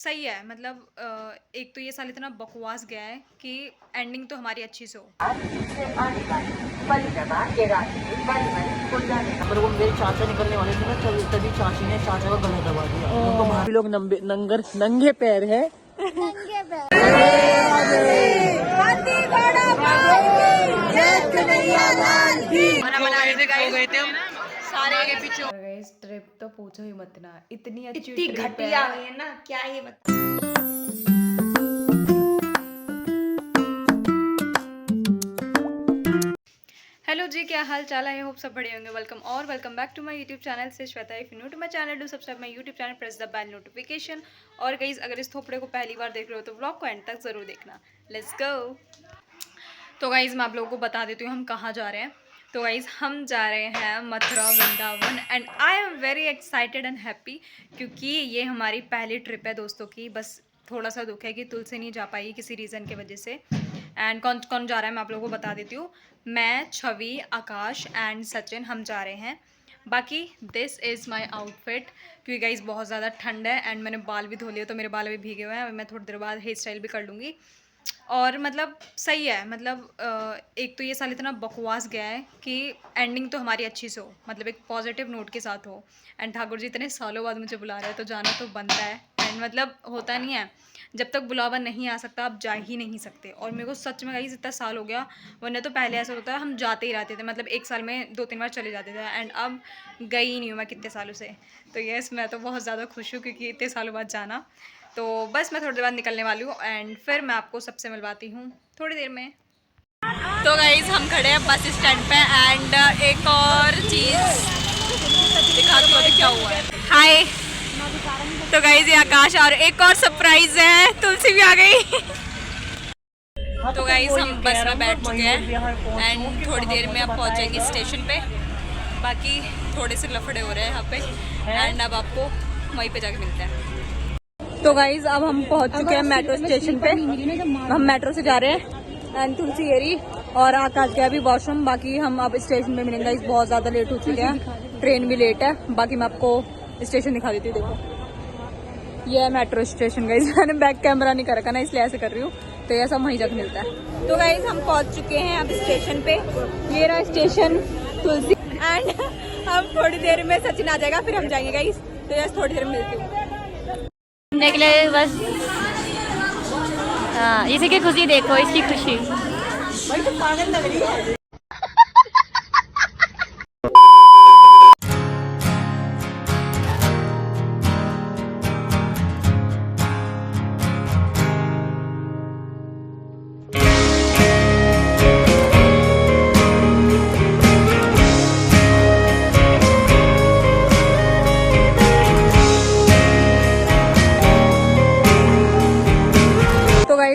सही है मतलब एक तो ये साल इतना बकवास गया है कि एंडिंग तो हमारी अच्छी से हो। पर वो मेरे चाचा निकलने वाले थे ना, तभी चाची ने चाचा को गला दबा दिया। उनको भाभी लोग नंगे पैर है। गाइस ट्रिप तो पूछो ही मत ना, इतनी अच्छी इतनी ट्रिप घटिया है। हुई है ना, क्या ये बता। हेलो जी, क्या हाल चाल है? आई होप सब बढ़िया होंगे। Welcome back to my YouTube channel से Shweta. If new to my channel do subscribe my YouTube channel, press the bell notification. और गाइस अगर इस थोपड़े को पहली बार देख रहे हो तो व्लॉग को एंड तक ज़रूर देखना। Let's go. तो गाइस मैं आप लोगों को बता देती हूँ हम कहाँ जा रहे हैं। तो गाइस हम जा रहे हैं Mathura Vrindavan and I am very excited and happy क्योंकि ये हमारी पहली ट्रिप है दोस्तों की। बस थोड़ा सा दुख है कि तुलसी नहीं जा पाई किसी रीज़न की वजह से। एंड कौन कौन जा रहा है मैं आप लोगों को बता देती हूँ। मैं, छवि, आकाश एंड सचिन हम जा रहे हैं। बाकी दिस इज़ माई आउटफिट क्योंकि गाइस बहुत ज़्यादा ठंड है एंड मैंने बाल भी धो लिए तो मेरे बाल अभी भीगे हुए हैं। अभी मैं थोड़ी देर बाद हेयर स्टाइल भी कर लूँगी। और मतलब सही है मतलब एक तो ये साल इतना बकवास गया है कि एंडिंग तो हमारी अच्छी से हो, मतलब एक पॉजिटिव नोट के साथ हो। एंड ठाकुर जी इतने सालों बाद मुझे बुला रहे हैं तो जाना तो बनता है। एंड मतलब होता नहीं है, जब तक बुलावा नहीं आ सकता आप जा ही नहीं सकते। और मेरे को सच में गाइस इतना साल हो गया, वरना तो पहले ऐसा होता है हम जाते ही रहते थे, मतलब एक साल में 2-3 बार चले जाते थे। एंड अब गई ही नहीं हूँ मैं कितने सालों से। तो यस मैं तो बहुत ज़्यादा खुश हूँ क्योंकि इतने सालों बाद जाना। तो बस मैं थोड़ी देर बाद निकलने वाली हूँ एंड फिर मैं आपको सबसे मिलवाती हूँ थोड़ी देर में। तो गाइस हम खड़े हैं बस स्टैंड पे एंड एक और चीज़ दिखाती हूँ क्या हुआ है। हाय। तो गाइस ये आकाश और एक और सरप्राइज है, तुलसी भी आ गई। तो गाइस हम बस में बैठ चुके हैं एंड थोड़ी देर में अब पहुँचेंगे स्टेशन पे। बाकी थोड़े से लफड़े हो रहे हैं यहाँ पे एंड अब आपको वहीं पे जाके मिलते हैं। तो गाइज अब हम पहुंच चुके हैं मेट्रो स्टेशन पे। हम मेट्रो से जा रहे हैं एंड तुलसी एरी और आकाश गया अभी वॉशरूम। बाकी हम अब स्टेशन पे मिलेंगे। गाइज बहुत ज़्यादा लेट हो चुके हैं, ट्रेन भी लेट है। बाकी मैं आपको स्टेशन दिखा देती हूँ। देखो ये है मेट्रो स्टेशन। गाइज मैंने बैक कैमरा नहीं कर रखा ना, इसलिए ऐसे कर रही हूँ। तो ये सब वहीं जाकर मिलता है। तो गाइज हम पहुँच चुके हैं अब स्टेशन पे। ये रहा स्टेशन तुलसी एंड हम थोड़ी देर में सचिन आ जाएगा फिर हम जाएंगे गाइज। तो यस थोड़ी देर में मिलती हूँ। घूमने के लिए बस। हाँ इसी की खुशी देखो, इसकी खुशी। भाई तो पागल लग रही है।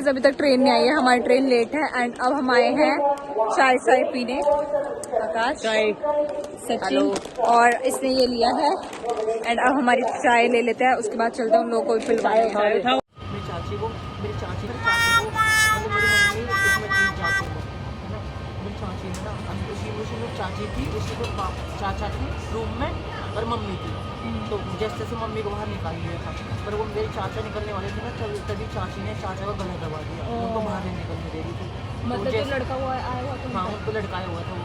अभी तक ट्रेन नहीं आई है, हमारी ट्रेन लेट है एंड अब हम आए हैं चाय पीने। आकाश, सचिन और इसने ये लिया है एंड अब हमारी चाय ले लेते हैं, उसके बाद चलते हैं उन लोगों को पिलवाने। मेरी चाची को मेरी चाची को मतलब मेरी मम्मी उसमें जीत जाती है ना। मेरी चाची ने ना उसी में चाची थी, उसी को चाचा थी रूम में और मम्मी थी। तो जैसे मम्मी को बाहर निकाल लिया था, पर वो मेरे चाचा निकलने वाले थे ना, तभी चाची ने चाचा को गला दबा दिया। उनको बाहर नहीं निकलने दे रही थी। मतलब जो लड़का हुआ आया हुआ था, हाँ उनको लड़का आया हुआ था, वो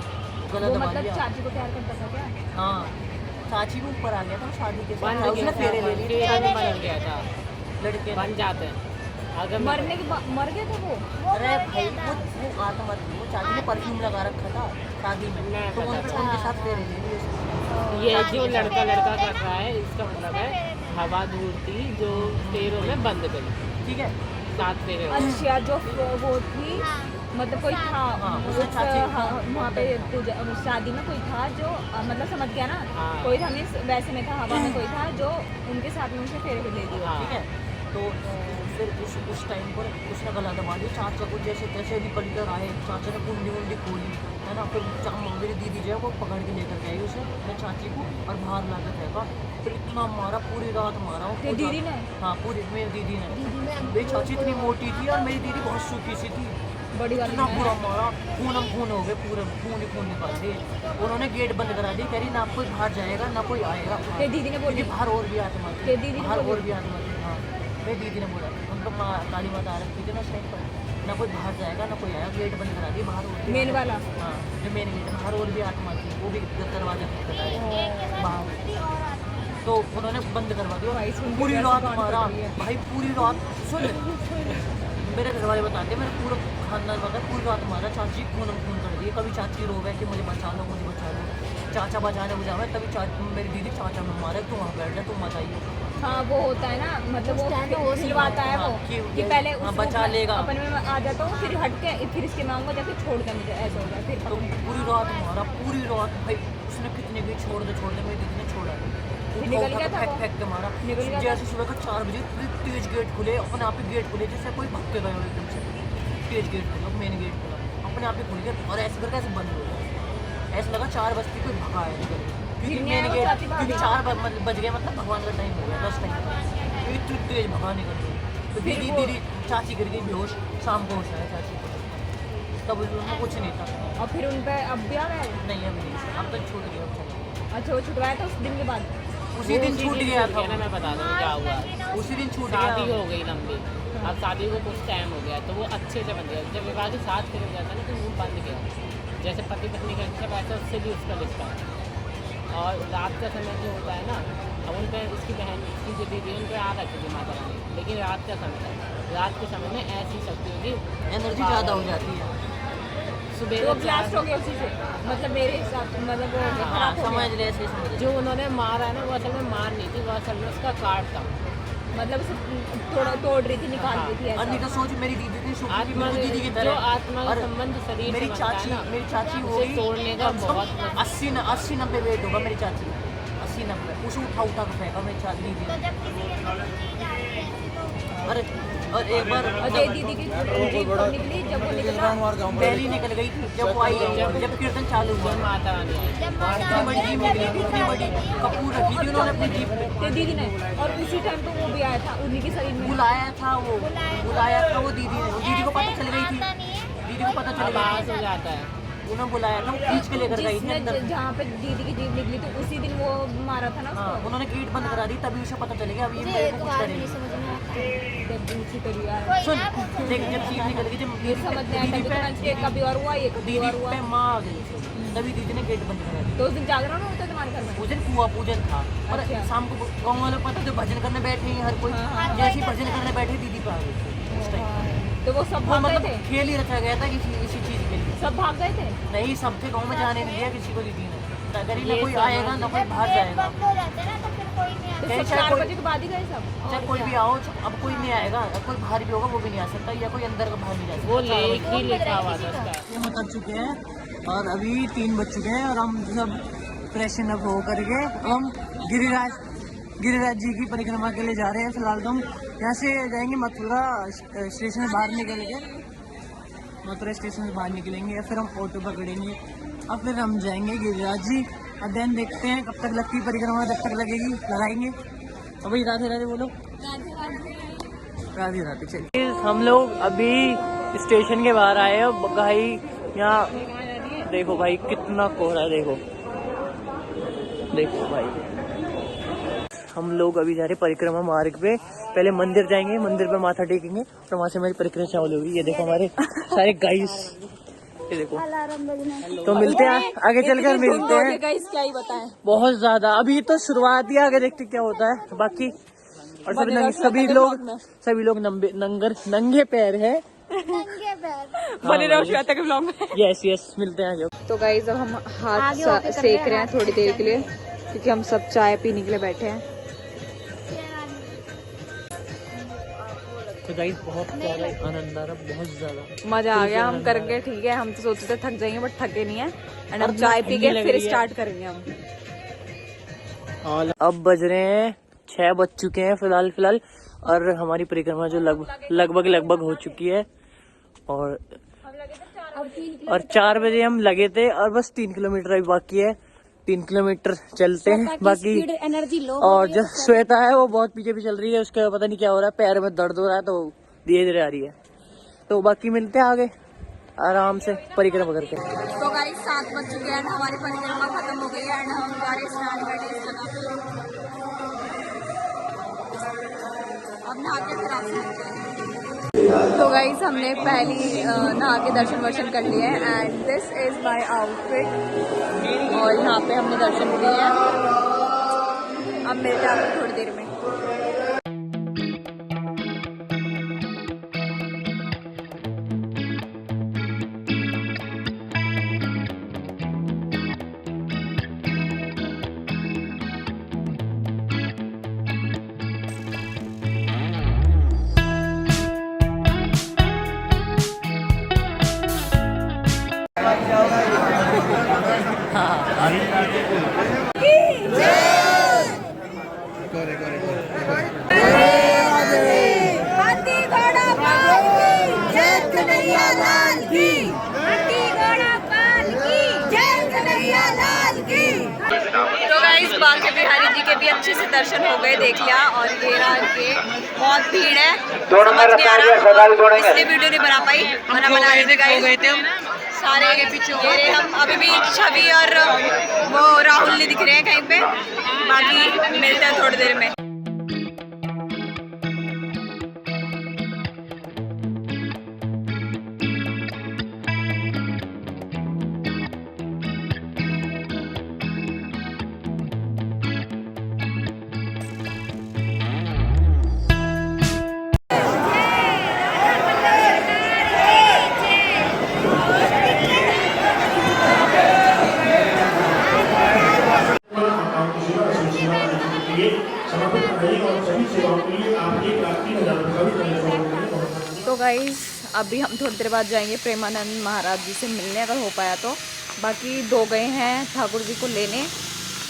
गला दबा दिया। चाची को प्यार करता था क्या? हाँ चाची को ऊपर आ गया था शादी के साथ, उसने फेरे ले लिए थे, बन गया था। लड़के बन जाते हैं अगर मरने के बाद मर गए थे वो। अरे भाई वो आत्मा थी, वो चाची ने परफ्यूम लगा रखा था शादी में, तो उनके साथ फेरे ले लिए। ये जो लड़का कर रहा है इसका मतलब है हवा दूर थी जो फेरों में बंद गई। ठीक है 7 फेरे। अच्छा जो वो थी मतलब कोई था वहाँ पे शादी में कोई था जो मतलब समझ गया ना। कोई था मीन्स वैसे में था, हवा में कोई था जो उनके साथ में उनसे फेरे पे ले दिया। ठीक है तो फिर उस टाइम पर उसने गला दबा दिया चाचा को। जैसे तैसे भी पलटर आए, चाचा ने कुंडी खोली है ना। फिर मेरी दीदी जो है वो पकड़ के लेकर गई उसे, मैं चाची को, और बाहर ला कर फेंका। फिर इतना मारा, पूरी रात मारा दीदी ने। हाँ पूरी मेरी दीदी ने। मेरी चाची इतनी मोटी थी और मेरी दीदी बहुत सूखी सी थी। बड़ी वाली इतना बुरा मारा, खून हो गए, पूरे खून निकाल दिए। उन्होंने गेट बंद करा दी, कह रही ना कोई बाहर जाएगा ना कोई आएगा। दीदी ने बोली बाहर और भी आत्मा थी, बाहर और भी आत्मा थी। हाँ मेरी दीदी ने बोला उनको काली माता आ रखी थी ना उस टाइम पर, ना कोई बाहर जाएगा ना कोई आया, गेट बंद करा दिया बाहर। और मेन वाला हाँ जो मेन गेट बाहर और भी आत्मा थी, वो भी दरवाजा खटखटाए बाहर, तो उन्होंने बंद करवा दिया। पूरी रात मारा भाई, पूरी रात। सुन मेरे घर वाले बताते, मेरे पूरा खानदान बताया, पूरी रात मारा। चाची खून कर दिए, कभी चाची रोवे कि मुझे बचा लो मुझे बचा लो, चाचा बचाने मुझे आवे, तभी मेरी दीदी चाचा में मारे, तुम वहाँ बैठ जा तुम मत आइए। हाँ वो होता है ना, मतलब वो सिलवाता है वो कि पहले हाँ, बचा लेगा अपन में आ जाता हूँ, फिर हट के फिर इसके मैं आऊँगा जाके छोड़ दे मुझे, ऐसा होगा। फिर तो पूरी रात मारा, पूरी रात भाई। उसने कितने भी छोड़ दे मेरी दीदी ने छोड़ा नहीं, निकल गया था, फेंक के मारा। निकल गया जैसे सुबह का 4 बजे तेज गेट खुले, अपने आप ही गेट खुले, जैसे कोई भाग के गए हो एकदम से। तेज गेट खुला, मेन गेट खुला, अपने आप ही खुल गया, और ऐसे करके ऐसे बंद हो गया। ऐसा लगा 4 बजती कोई भगा है, क्योंकि मेन गेट, क्योंकि 4 बज गए, मतलब भगवान का टाइम हो गया 10 टाइम, इतनी तेज भगा निकल गई। तो दीदी चाची गिर गई बेहोश, शाम को होश आया चाची को, तब उनमें कुछ नहीं था। और फिर उन पे अब भी आ रहा है? नहीं अभी नहीं, अब तक छूट गया। अच्छा वो छुटवाया था उस दिन के बाद? उसी दिन छूट गया था ना, मैं बता दूँ क्या हुआ। उसी दिन छूट शादी गया। हो गई लंबी, अब शादी को कुछ टाइम हो गया तो वो अच्छे से बन गया। जब विवाह के साथ फिर हो जाता है ना तो वो बंद गया, जैसे पति पत्नी का रिश्ता वैसे उससे भी उसका रिश्ता है। और रात का समय जो होता है ना, अब उन पर उसकी बहन की जो दीदी उन पर आ रखी थी माता रानी, लेकिन रात का समय था, रात के समय में ऐसी शक्ति होगी, एनर्जी ज़्यादा हो जाती है। सुबह वो ब्लास्ट हो गया उसी से, मतलब मेरे हिसाब से, मतलब वो हाँ खराब हो समझ गया। ले, ऐसे समझ। जो उन्होंने मारा है ना वो असल में मार नहीं थी, वो असल में उसका काट था, मतलब उसे थोड़ा तोड़ रही थी, निकाल रही थी और ऐसा। नहीं तो सोच, मेरी दीदी थी शुक्र की आत्मा मेरी दीदी की जो तरह, आत्मा का और संबंध शरीर मेरी से बनता है चाची ना, मेरी चाची उसे होगी तोड़ने का बहुत 80-90 वेट होगा मेरी चाची, 80-90, उसे उठा के फेंका मेरी चाची दीदी। अरे और एक बार अजय दीदी की जीप कब निकली, जब वो निकला पहली निकल गई थी, जब वो आई, जब कीर्तन चालू हुआ, माता रानी आई। इतनी बड़ी जीप निकली थी, इतनी बड़ी कपूर रखी थी उन्होंने अपनी जीप पे, तो दीदी ने, और उसी टाइम तो वो भी आया था उन्हीं के शरीर में। बुलाया था वो दीदी ने, दीदी को पता चल गई थी, दीदी को पता चल गई आवाज हो जाता है, उन्होंने बुलाया था, वो खींच के लेकर गई थी जिसने अंदर। जहाँ पे दीदी की जीप निकली थी उसी दिन वो मारा था ना हाँ उसको। उन्होंने गेट बंद करा दी, तभी उसे पता चलेगा अभी ये मेरे को कुछ करेगी। उसी तरह यार सुन देख, जब जीप निकल गई, जब ये समझ नहीं आया था कि कभी और हुआ, ये कभी दीदी और हुआ। पे माँ आ गई थी, तभी दीदी ने गेट बंद करा दी। तो उस दिन जागरण होता है तुम्हारे घर में? उस दिन कुआ पूजन था, और अच्छा। शाम को गाँव वालों पता तो भजन करने बैठे हैं हर कोई, जैसे ही भजन करने बैठे दीदी पे आ गई थी उस टाइम। तो वो सब वो भाग गए मतलब थे? खेल ही रखा गया था इसी चीज के लिए। सब भाग गए थे? नहीं, सबके गाँव में जाने नहीं दिया किसी को दीदी ने, अगर ही ना ये कोई सब आएगा ना कोई बाहर जाएगा, तो चाहे सब 4 कोई- बजे के बाद ही गए सब? चाहे कोई भी आओ, अब कोई नहीं आएगा, कोई बाहर भी होगा वो भी नहीं आ सकता, या कोई अंदर का बाहर नहीं जा सकता। वो लेख ही लिखा हुआ था उसका। हम उतर चुके हैं और अभी 3 बज चुके हैं, और हम सब फ्रेशन अप हो करके हम गिरिराज जी की परिक्रमा के लिए जा रहे हैं। फिलहाल तो हम यहाँ से जाएंगे मथुरा स्टेशन से बाहर निकल के, मथुरा स्टेशन से बाहर निकलेंगे, या फिर हम ऑटो पकड़ेंगे, और फिर हम जाएंगे गिरिराज जी, और देन देखते हैं कब तक लगती परिक्रमा, जब तक लगेगी लगाएंगे। और भाई राधे राधे बोलो। राधे राधे। चलिए हम लोग अभी स्टेशन के बाहर आए हैं भाई, यहाँ देखो भाई कितना कोहरा है, देखो भाई। हम लोग अभी जा रहे परिक्रमा मार्ग पे, पहले मंदिर जाएंगे, मंदिर पे माथा टेकेंगे, और वहाँ से हमारी परिक्रमा चालू होगी। ये देखो हमारे सारे गाइस, ये देखो। तो मिलते हैं आगे चलकर, मिलते हैं। गाइस क्या ही बताएं, बहुत ज्यादा अभी तो शुरुआत ही, आगे देखते क्या होता है बाकी। और सभी लोग नंगे पैर है। बने रहो श्वेता के ब्लॉग में। यस मिलते हैं आगे। तो गाइज अब हम हाथ सेक रहे हैं थोड़ी देर के लिए, क्योंकि हम सब चाय पीने के लिए बैठे हैं। तो गाइस बहुत ज्यादा आनंद आ रहा, बहुत ज्यादा मजा आ गया, हम करके ठीक है। हम तो सोचते थे थक जाएंगे, बट थके नहीं है। एंड अब चाय पी के फिर स्टार्ट करेंगे हम। अब बज रहे हैं 6 बज चुके हैं फिलहाल, और हमारी परिक्रमा जो लगभग हो चुकी है, और 4 बजे हम लगे थे, और बस 3 किलोमीटर अभी बाकी है। 3 किलोमीटर चलते हैं बाकी। Energy low. और जो श्वेता है वो बहुत पीछे भी चल रही है, उसका पता नहीं क्या हो रहा है, पैर में दर्द हो रहा है, तो धीरे धीरे आ रही है। तो बाकी मिलते हैं आगे आराम से परिक्रमा करके। तो गाइस 7 बज चुके हैं, हमारी परिक्रमा खत्म हो गई है, एंड हम जा रहे हैं स्नान करने इस जगह पे। अब नहा के फिर आपसे। तो गाइस हमने पहली नहा के दर्शन वर्शन कर लिए हैं and this is my outfit और यहाँ पे हमने दर्शन किए हैं। अब मिलते हैं आपको थोड़ी देर में। तो गाइस बांके बिहारी जी के भी अच्छे से दर्शन हो गए, देख लिया। और ये रहा के बहुत भीड़ है, समझ नहीं आ रहा इसलिए वीडियो नहीं बना पाई, वरना बना रहे थे गाइस। सारे ये रहे हम, अभी भी छवि और वो राहुल नहीं दिख रहे हैं कहीं पे। बाकी मिलते हैं थोड़ी देर में। तो गाइस अभी हम थोड़ी देर बाद जाएंगे प्रेमानंद महाराज जी से मिलने, अगर हो पाया तो। बाकी दो गए हैं ठाकुर जी को लेने,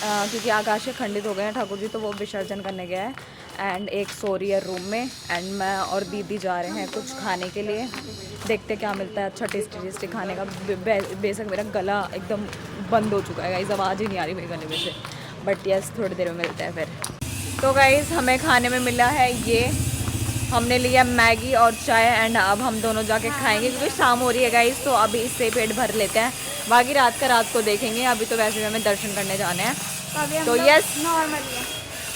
क्योंकि आकाश खंडित हो गए हैं ठाकुर जी, तो वो विसर्जन करने गया है। एंड एक सो रही है रूम में, एंड मैं और दीदी जा रहे हैं कुछ खाने के लिए। देखते क्या मिलता है अच्छा टेस्टी टेस्टी खाने का। बेशक मेरा गला एकदम बंद हो चुका है गाइस, आवाज़ ही नहीं आ रही मेरे गले में से, बट यस थोड़ी देर में मिलते हैं फिर। तो गाइस हमें खाने में मिला है ये, हमने लिया मैगी और चाय, एंड अब हम दोनों जाके खाएंगे क्योंकि शाम हो रही है गाइस, तो अभी इससे पेट भर लेते हैं। बाकी रात को देखेंगे, अभी तो वैसे भी हमें दर्शन करने जाने हैं। तो यस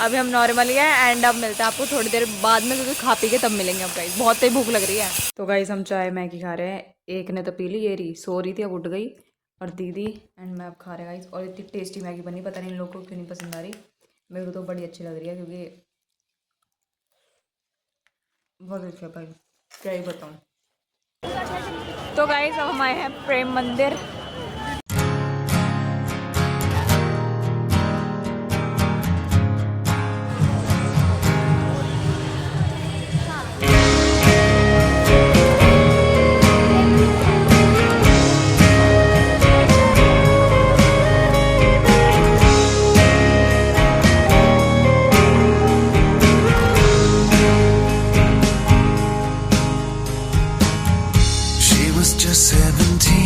अभी हम नॉर्मली है, एंड अब मिलते हैं आपको थोड़ी देर बाद में, क्योंकि खा पी के तब मिलेंगे अब गाइस, बहुत ही भूख लग रही है। तो गाइस हम चाय मैगी खा रहे हैं, एक ने तो पी ली, ये रही सो रही थी अब उठ गई, और दीदी एंड मैं अब खा रहे हैं गाइस। और इतनी टेस्टी मैगी बनी, पता नहीं इन लोगों को क्यों नहीं पसंद आ रही, मेरे को तो बड़ी अच्छी लग रही है क्योंकि बहुत अच्छा भाई, क्या ही बताऊँ। तो गाइस अब हम आए हैं प्रेम मंदिर। Just 17.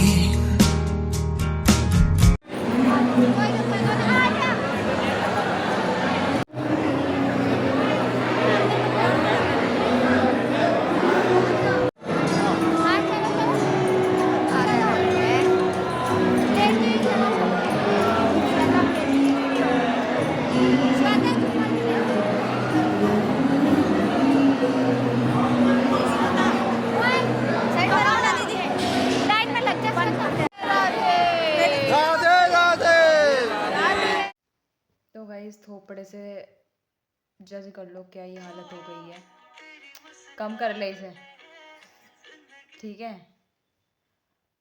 थोपड़े से जज कर लो क्या ये हालत हो गई है, कम कर ले इसे, ठीक है।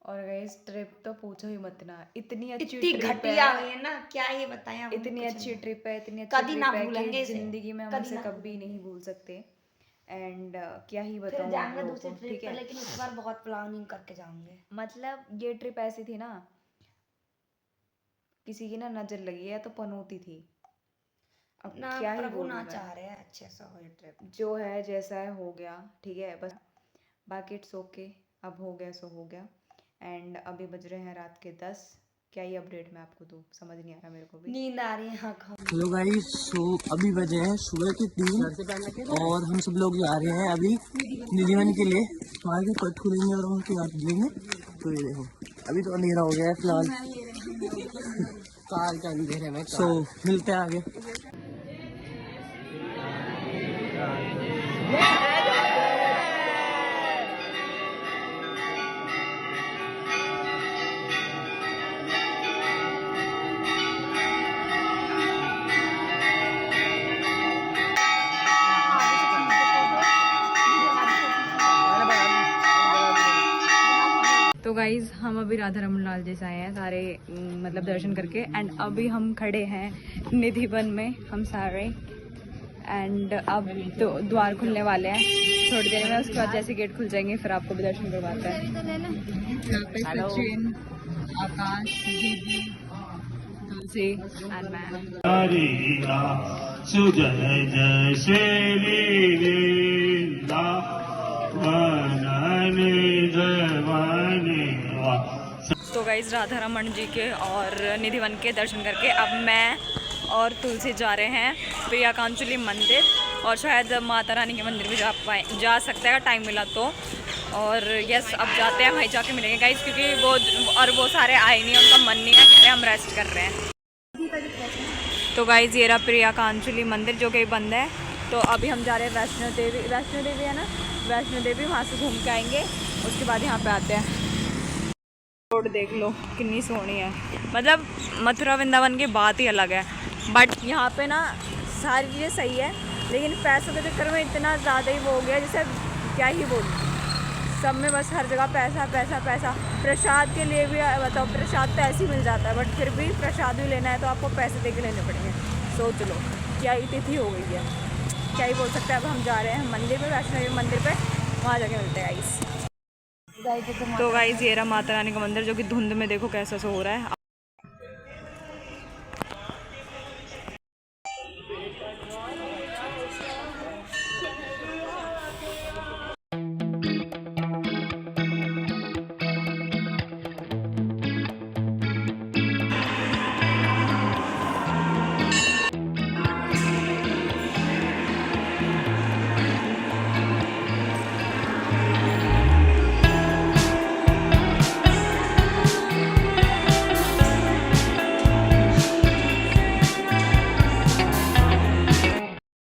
और गाइस ट्रिप तो पूछो ही मत ना, इतनी अच्छी घटिया हुई है ना, क्या ये बताएं हम। इतनी अच्छी ट्रिप है, इतनी अच्छी कभी ना ट्रिप है भूलेंगे कि जिंदगी में हम इसे कभी नहीं भूल सकते। एंड क्या ही बताऊं जाएंगे दूसरी ट्रिप पे, लेकिन इस बार बहुत प्लानिंग करके जाएंगे। मतलब ये ट्रिप ऐसी थी ना, किसी की ना नजर लगी है तो पनौती थी। अब ना क्या ही प्रभु बोलूं ना मैं, चाह रहे हैं अच्छे से हो ये ट्रिप, जो है जैसा है हो गया, ठीक है बस। बाकी इट्स ओके, अब हो गया सो हो गया। एंड अभी बज रहे हैं रात के 10। क्या ही अपडेट मैं आपको दूं, समझ नहीं आ रहा मेरे को भी, नींद आ रही है। हेलो गाइस, सो अभी बजे हैं सुबह के 3 और हम सब लोग जा रहे हैं अभी निधिवन के लिए। तो आगे कट खुलेंगे और उनके याद लेंगे। तो ये देखो अभी तो अंधेरा हो गया है फिलहाल, कार का अंधेरे में। सो मिलते हैं आगे। गाइज हम अभी राधा रमन लाल जी से आए हैं सारे मतलब दर्शन करके एंड अभी हम खड़े हैं निधि वन में हम सारे एंड अब तो द्वार खुलने वाले हैं थोड़ी देर में। उसके बाद जैसे गेट खुल जाएंगे फिर आपको भी दर्शन करवाते हैं। यहाँ पे सचिन, आकाश, दीदी, तुलसी एंड मैं। सुजय जय श्री लीला तो गाइज राधा रमन जी के और निधिवन के दर्शन करके अब मैं और तुलसी जा रहे हैं प्रियाकांचुली मंदिर और शायद माता रानी के मंदिर भी जा सकते हैं टाइम मिला तो। और यस अब जाते हैं, भाई जाके मिलेंगे गाइज क्योंकि वो सारे आए नहीं, उनका मन नहीं है, कह रहे हम रेस्ट कर रहे हैं। तो गाइज ये रहा प्रियाकांचुली मंदिर जो कि बंद है। तो अभी हम जा रहे हैं वैष्णो देवी है ना, वैष्णो देवी, वहाँ से घूम के आएंगे। उसके बाद यहाँ पे आते हैं। रोड देख लो कितनी सोहनी है, मतलब मथुरा वृंदावन की बात ही अलग है। बट यहाँ पे ना सारी चीज़ें सही है लेकिन पैसों के चक्कर में इतना ज़्यादा ही वो हो गया जैसे क्या ही बोलूँ, सब में बस हर जगह पैसा पैसा पैसा। प्रसाद के लिए भी बताओ, प्रसाद तो ऐसे ही मिल जाता है बट फिर भी प्रसाद भी लेना है तो आपको पैसे दे के लेने पड़ेंगे। सोच लो क्या ही तिथि हो गई है, क्या ही बोल सकते हैं। अब हम जा रहे हैं मंदिर पे, वैष्णो देवी मंदिर पे, वहाँ जाके मिलते हैं गाइस। तो गाइस ये रहा माता रानी का मंदिर जो कि धुंध में देखो कैसा सा हो रहा है।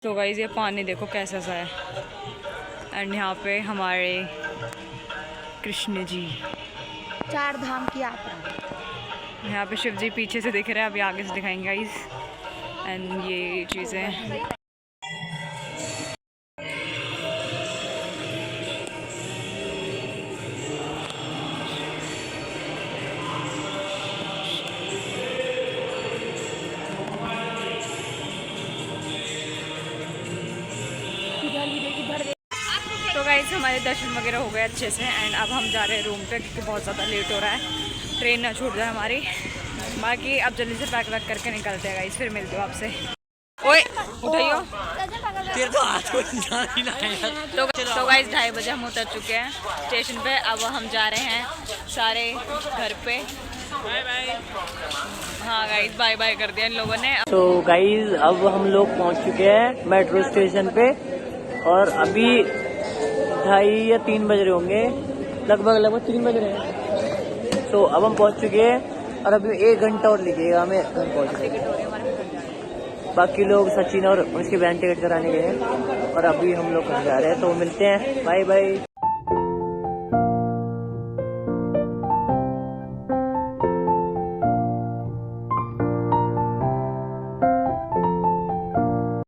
तो गाइस ये पानी देखो कैसा सा है एंड यहाँ पे हमारे कृष्ण जी, 4 धाम की यात्रा। यहाँ पे शिव जी पीछे से दिख रहे हैं, अभी आगे से दिखाएंगे गाइस। एंड ये चीज़ें तो गाइस हमारे दर्शन वगैरह हो गए अच्छे से एंड अब हम जा रहे हैं रूम पे क्योंकि बहुत ज़्यादा लेट हो रहा है, ट्रेन ना छूट जाए हमारी। बाकी अब जल्दी से पैक वैक करके निकलते हैं गाइस, फिर मिलते हो आपसे। ओए उठाइयो। तो गाइस 2:30 बजे हम उतर चुके हैं स्टेशन पे। अब हम जा रहे हैं सारे घर पे। Bye bye. हाँ गाइस बाय बाय कर दिया इन लोगों ने। तो गाइज अब हम लोग पहुंच चुके हैं मेट्रो स्टेशन पे और अभी 2:30 या 3 बज रहे होंगे, लगभग 3 बज रहे हैं। तो अब हम पहुंच चुके हैं और अभी 1 घंटा और लगेगा हमें घर पहुंचने। बाकी लोग सचिन और उसकी वैन टिकट कराने गए हैं और अभी हम लोग घर जा रहे हैं। तो मिलते हैं, बाय बाय।